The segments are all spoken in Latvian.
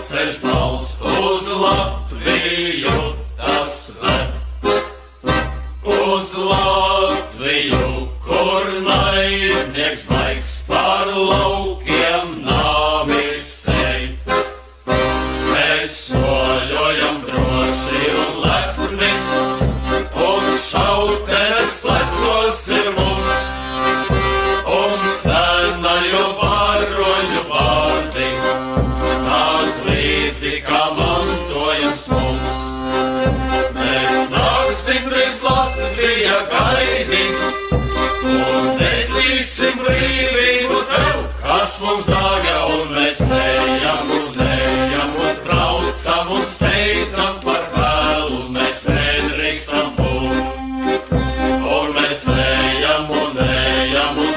ceļš balts uz Latviju tas ved. Uz Latviju, kur naidnieks baigs pār laukiem nāvis ej. Mēs soļojam droši un lepni, un šautenes plecos ir mums, un senaju varoņu vārdi nāk līdzi kā mantojums mums. Mēs nāksim drīz Latvija gaidi, un nesīsim brīvību tev, kas mums dārga, un mēs ejam un traucam un steidzam par vēlu, mēs nedrīkstam būt. Un mēs ejam un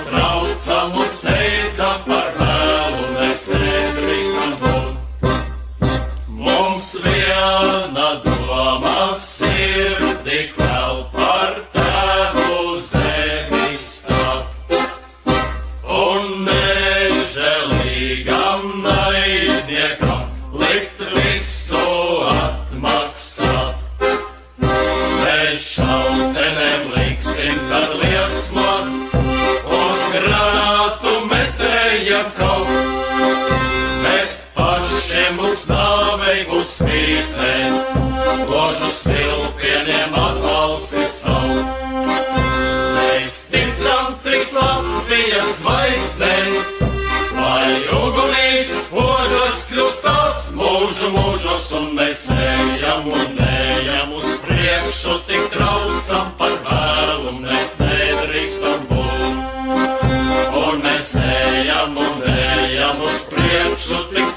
traucam un steidzam par vēlu, mēs nedrīkstam būt. Mums viena doma sirdī vēl par tēvu zemi stāt, un nežēlīgam naidniekam likt visu atmaksāt. Mēs šautenēm liksim tad liesmot, un granātu metējam kaut, bet pašiem uz nāvei uzspītēt, ložu stilpieniem atbalsi savu. Mēs ticam trīs Latvijas zvaigznēm, lai ugunīs spožas kļūstās mūžu mūžos, un mēs ejam uz priekšu, tik traucam par vēlu, mēs nedrīkstam būt. Un mēs ejam uz priekšu, tik